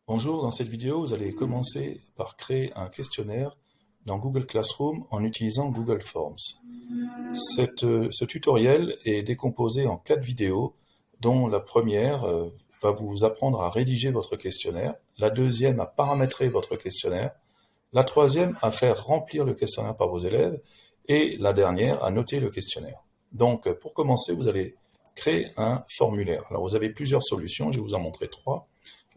Bonjour, dans cette vidéo, vous allez commencer par créer un questionnaire dans Google Classroom en utilisant Google Forms. Ce tutoriel est décomposé en 4 vidéos, dont la première va vous apprendre à rédiger votre questionnaire, la deuxième à paramétrer votre questionnaire, la troisième à faire remplir le questionnaire par vos élèves, et la dernière à noter le questionnaire. Donc, pour commencer, vous allez créer un formulaire. Alors, vous avez plusieurs solutions, je vais vous en montrer 3.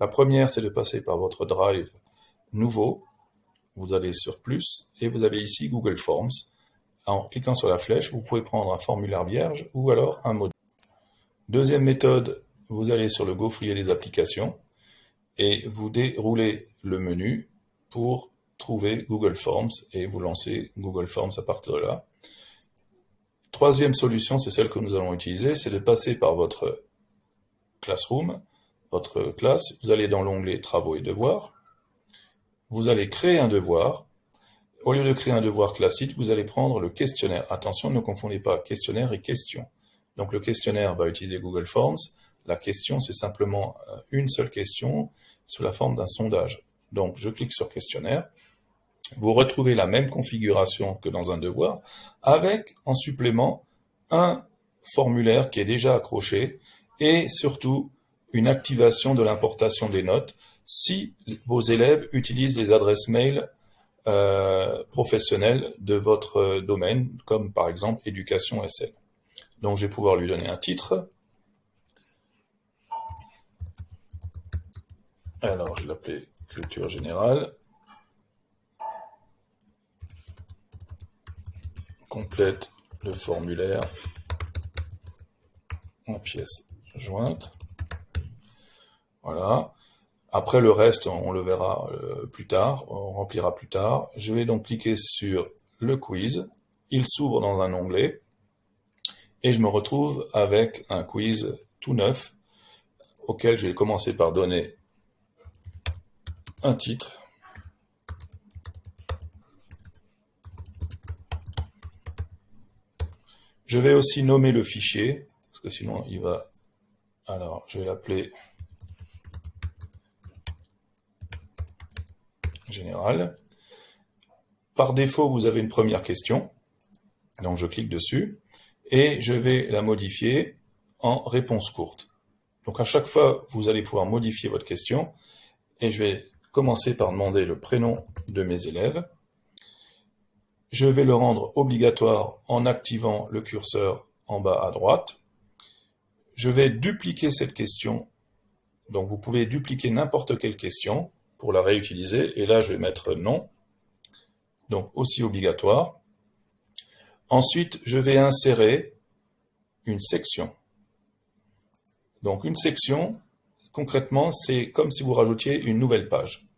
La première, c'est de passer par votre Drive nouveau. Vous allez sur Plus et vous avez ici Google Forms. En cliquant sur la flèche, vous pouvez prendre un formulaire vierge ou alors un module. Deuxième méthode, vous allez sur le gaufrier des applications et vous déroulez le menu pour trouver Google Forms et vous lancez Google Forms à partir de là. Troisième solution, c'est celle que nous allons utiliser, c'est de passer par votre Classroom, votre classe, vous allez dans l'onglet Travaux et devoirs, vous allez créer un devoir. Au lieu de créer un devoir classique, vous allez prendre le questionnaire. Attention, ne confondez pas questionnaire et question. Donc le questionnaire va utiliser Google Forms, la question c'est simplement une seule question sous la forme d'un sondage. Donc je clique sur questionnaire, vous retrouvez la même configuration que dans un devoir, avec en supplément un formulaire qui est déjà accroché et surtout une activation de l'importation des notes si vos élèves utilisent les adresses mail professionnelles de votre domaine, comme par exemple Éducation SN. Donc je vais pouvoir lui donner un titre. Alors je vais l'appeler Culture Générale. Complète le formulaire en pièces jointes. Voilà. Après le reste, on le verra plus tard, on remplira plus tard. Je vais donc cliquer sur le quiz. Il s'ouvre dans un onglet et je me retrouve avec un quiz tout neuf auquel je vais commencer par donner un titre. Je vais aussi nommer le fichier, parce que sinon il va... Alors, je vais l'appeler Général. Par défaut, vous avez une première question, donc je clique dessus, et je vais la modifier en réponse courte. Donc à chaque fois, vous allez pouvoir modifier votre question, et je vais commencer par demander le prénom de mes élèves. Je vais le rendre obligatoire en activant le curseur en bas à droite. Je vais dupliquer cette question, donc vous pouvez dupliquer n'importe quelle question pour la réutiliser, et là je vais mettre non, donc aussi obligatoire. Ensuite, je vais insérer une section. Donc une section, concrètement, c'est comme si vous rajoutiez une nouvelle page.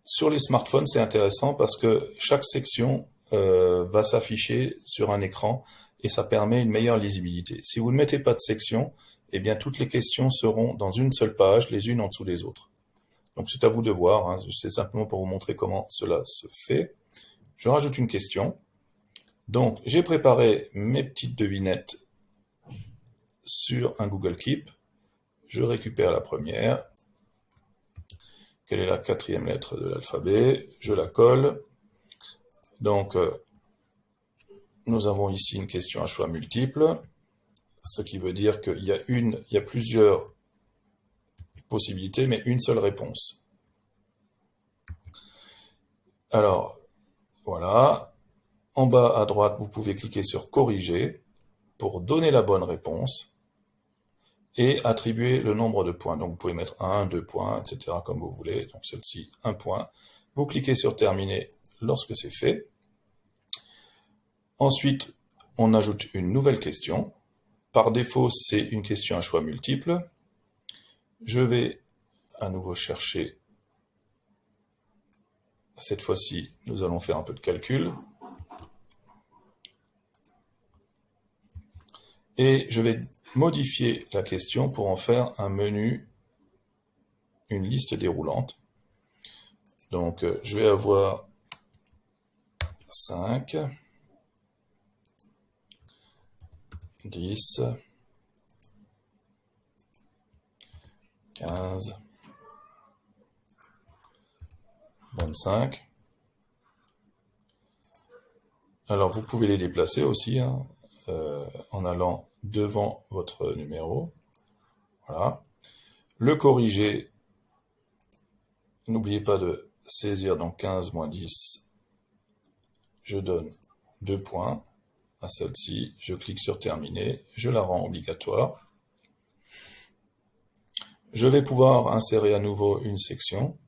Sur les smartphones, c'est intéressant parce que chaque section va s'afficher sur un écran et ça permet une meilleure lisibilité. Si vous ne mettez pas de section, eh bien toutes les questions seront dans une seule page, les unes en dessous des autres. Donc c'est à vous de voir, hein. C'est simplement pour vous montrer comment cela se fait. Je rajoute une question. Donc j'ai préparé mes petites devinettes sur un Google Keep. Je récupère la première. Quelle est la 4e lettre de l'alphabet? Je la colle. Donc, nous avons ici une question à choix multiple, ce qui veut dire qu'il y a plusieurs possibilités, mais une seule réponse. Alors, voilà. En bas à droite, vous pouvez cliquer sur Corriger pour donner la bonne réponse et attribuer le nombre de points. Donc, vous pouvez mettre 1, 2 points, etc., comme vous voulez. Donc, celle-ci, 1 point. Vous cliquez sur Terminer lorsque c'est fait. Ensuite, on ajoute une nouvelle question. Par défaut, c'est une question à choix multiple. Je vais à nouveau chercher. Cette fois-ci, nous allons faire un peu de calcul. Et je vais modifier la question pour en faire un menu, une liste déroulante. Donc, je vais avoir 5, 10, 15, 25. Alors, vous pouvez les déplacer aussi, hein, en allant devant votre numéro. Voilà. Le corriger, n'oubliez pas de saisir, donc 15 moins 10, je donne 2 points à celle-ci, je clique sur terminer, je la rends obligatoire. Je vais pouvoir insérer à nouveau une section,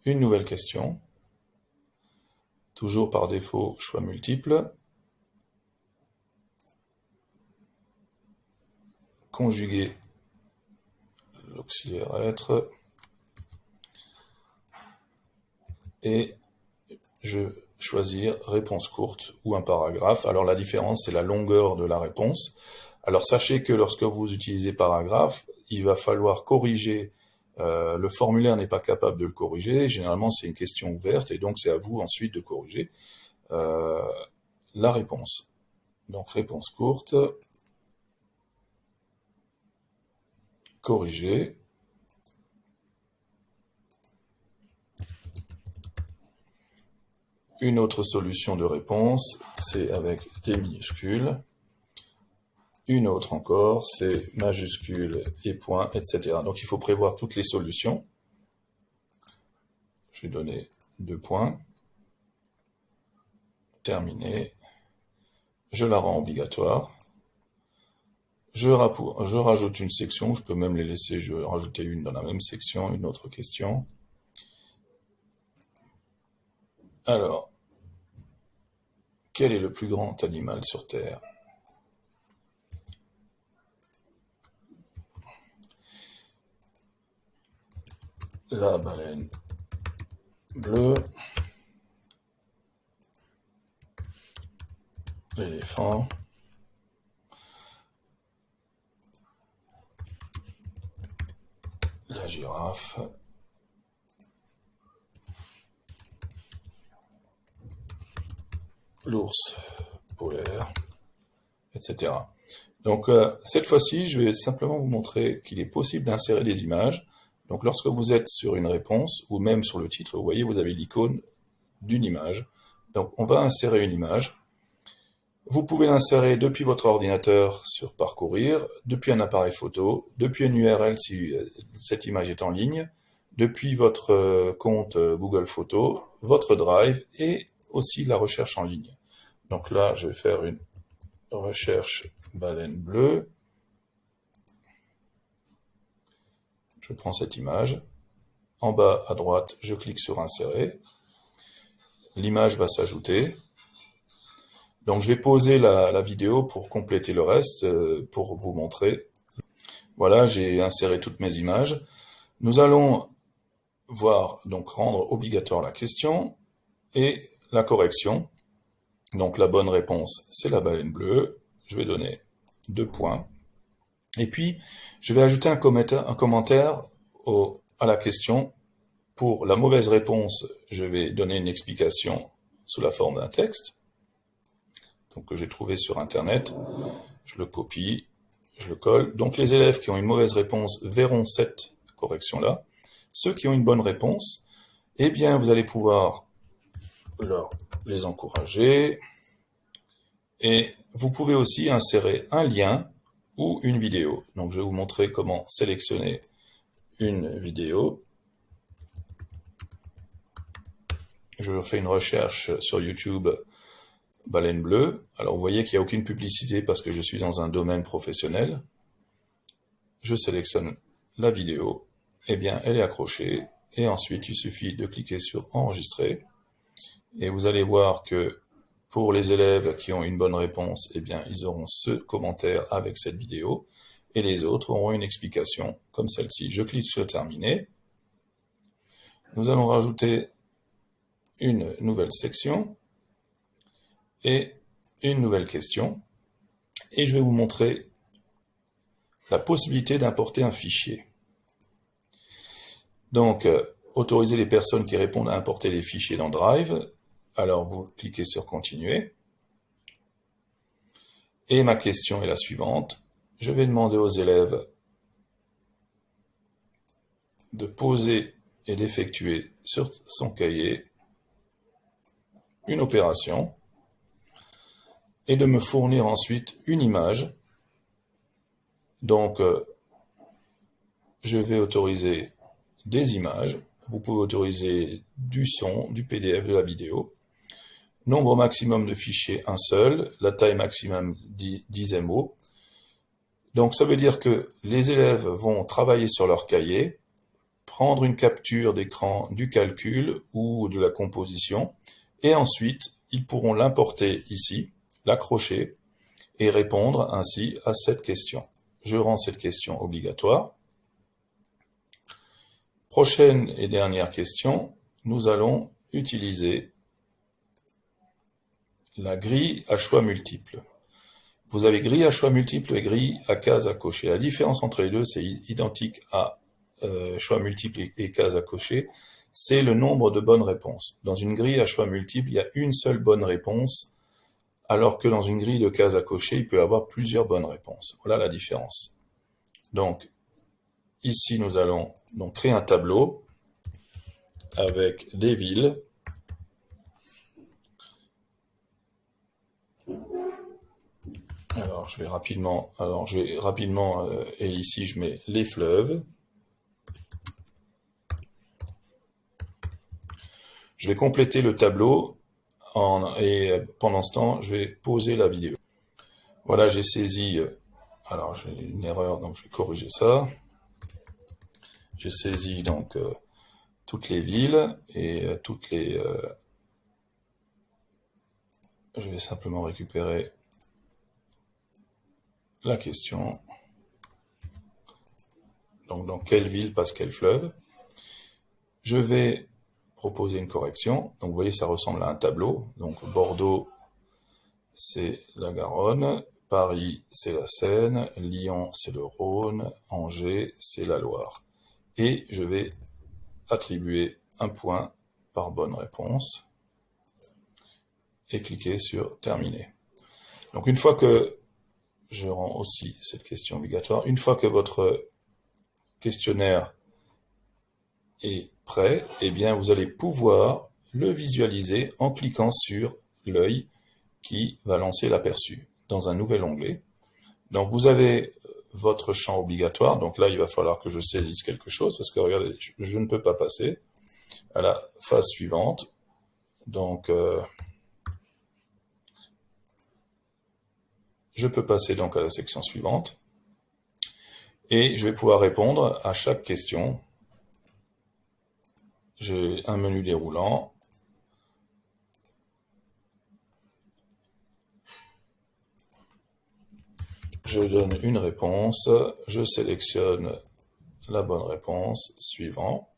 une nouvelle question, toujours par défaut choix multiple, conjuguer l'auxiliaire être, et je choisir réponse courte ou un paragraphe. Alors la différence, c'est la longueur de la réponse. Alors sachez que lorsque vous utilisez paragraphe, il va falloir corriger, le formulaire n'est pas capable de le corriger, généralement c'est une question ouverte, et donc c'est à vous ensuite de corriger la réponse. Donc réponse courte, corriger, une autre solution de réponse, c'est avec des minuscules. Une autre encore, c'est majuscule et point, etc. Donc il faut prévoir toutes les solutions. Je vais donner 2 points. Terminé. Je la rends obligatoire. Je rajoute une section, je peux même les laisser, je vais rajouter une dans la même section, une autre question. Alors, quel est le plus grand animal sur Terre? La baleine bleue, l'éléphant, la girafe, l'ours polaire, etc. Donc cette fois-ci, je vais simplement vous montrer qu'il est possible d'insérer des images. Donc lorsque vous êtes sur une réponse, ou même sur le titre, vous voyez, vous avez l'icône d'une image. Donc on va insérer une image. Vous pouvez l'insérer depuis votre ordinateur sur Parcourir, depuis un appareil photo, depuis une URL si cette image est en ligne, depuis votre compte Google Photos, votre Drive et aussi la recherche en ligne. Donc là, je vais faire une recherche baleine bleue. Je prends cette image. En bas à droite, je clique sur insérer. L'image va s'ajouter. Donc je vais pauser la vidéo pour compléter le reste, pour vous montrer. Voilà, j'ai inséré toutes mes images. Nous allons voir, donc rendre obligatoire la question et la correction. Donc la bonne réponse, c'est la baleine bleue. Je vais donner 2 points. Et puis, je vais ajouter un commentaire à la question. Pour la mauvaise réponse, je vais donner une explication sous la forme d'un texte, donc que j'ai trouvé sur Internet. Je le copie, je le colle. Donc les élèves qui ont une mauvaise réponse verront cette correction-là. Ceux qui ont une bonne réponse, eh bien, vous allez pouvoir les encourager. Et vous pouvez aussi insérer un lien ou une vidéo. Donc je vais vous montrer comment sélectionner une vidéo. Je fais une recherche sur YouTube baleine bleue. Alors vous voyez qu'il n'y a aucune publicité parce que je suis dans un domaine professionnel. Je sélectionne la vidéo. Eh bien, elle est accrochée. Et ensuite, il suffit de cliquer sur enregistrer. Et vous allez voir que pour les élèves qui ont une bonne réponse, eh bien, ils auront ce commentaire avec cette vidéo. Et les autres auront une explication comme celle-ci. Je clique sur terminer. Nous allons rajouter une nouvelle section et une nouvelle question. Et je vais vous montrer la possibilité d'importer un fichier. Donc, autoriser les personnes qui répondent à importer les fichiers dans Drive. Alors, vous cliquez sur Continuer. Et ma question est la suivante. Je vais demander aux élèves de poser et d'effectuer sur son cahier une opération et de me fournir ensuite une image. Donc, je vais autoriser des images. Vous pouvez autoriser du son, du PDF, de la vidéo. Nombre maximum de fichiers, un seul. La taille maximum, 10 MO. Donc, ça veut dire que les élèves vont travailler sur leur cahier, prendre une capture d'écran du calcul ou de la composition, et ensuite, ils pourront l'importer ici, l'accrocher, et répondre ainsi à cette question. Je rends cette question obligatoire. Prochaine et dernière question, nous allons utiliser la grille à choix multiples. Vous avez grille à choix multiples et grille à cases à cocher. La différence entre les deux, c'est identique à choix multiples et cases à cocher, c'est le nombre de bonnes réponses. Dans une grille à choix multiples, il y a une seule bonne réponse, alors que dans une grille de cases à cocher, il peut y avoir plusieurs bonnes réponses. Voilà la différence. Donc, ici, nous allons donc créer un tableau avec des villes. Alors, je vais rapidement, et ici, je mets les fleuves. Je vais compléter le tableau et pendant ce temps, je vais poser la vidéo. Voilà, j'ai saisi, alors j'ai une erreur, donc je vais corriger ça. J'ai saisi donc toutes les villes et je vais simplement récupérer la question. Donc dans quelle ville passe quel fleuve? Je vais proposer une correction. Donc vous voyez, ça ressemble à un tableau. Donc Bordeaux, c'est la Garonne. Paris, c'est la Seine. Lyon, c'est le Rhône. Angers, c'est la Loire. Et je vais attribuer un point par bonne réponse et cliquer sur terminer. Donc une fois que je rends aussi cette question obligatoire, une fois que votre questionnaire est prêt, eh bien vous allez pouvoir le visualiser en cliquant sur l'œil qui va lancer l'aperçu dans un nouvel onglet. Donc vous avez votre champ obligatoire, donc là il va falloir que je saisisse quelque chose, parce que regardez, je ne peux pas passer à la phase suivante. Donc je peux passer donc à la section suivante, et je vais pouvoir répondre à chaque question. J'ai un menu déroulant. Je donne une réponse, je sélectionne la bonne réponse, suivant.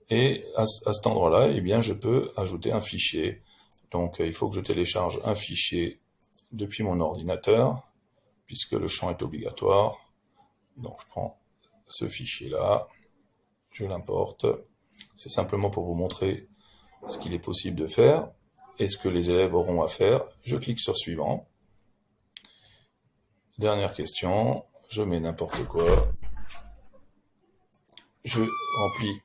Et à cet endroit-là, eh bien, je peux ajouter un fichier. Donc, il faut que je télécharge un fichier depuis mon ordinateur, puisque le champ est obligatoire. Donc, je prends ce fichier-là, je l'importe. C'est simplement pour vous montrer ce qu'il est possible de faire et ce que les élèves auront à faire. Je clique sur suivant. Dernière question, je mets n'importe quoi. Je remplis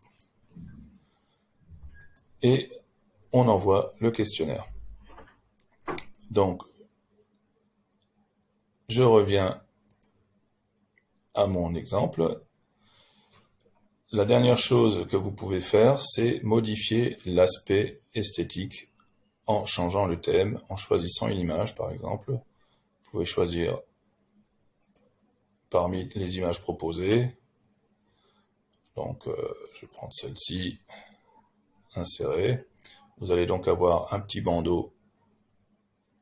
et on envoie le questionnaire. Donc, je reviens à mon exemple. La dernière chose que vous pouvez faire, c'est modifier l'aspect esthétique en changeant le thème, en choisissant une image par exemple. Vous pouvez choisir parmi les images proposées. Donc, je vais prendre celle-ci, insérer. Vous allez donc avoir un petit bandeau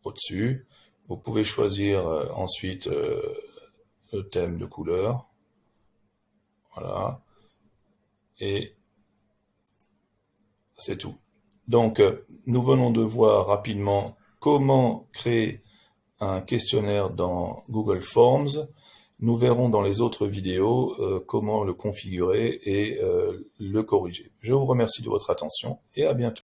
au-dessus. Vous pouvez choisir ensuite le thème de couleur. Voilà. Et c'est tout. Donc, nous venons de voir rapidement comment créer un questionnaire dans Google Forms. Nous verrons dans les autres vidéos comment le configurer et le corriger. Je vous remercie de votre attention et à bientôt.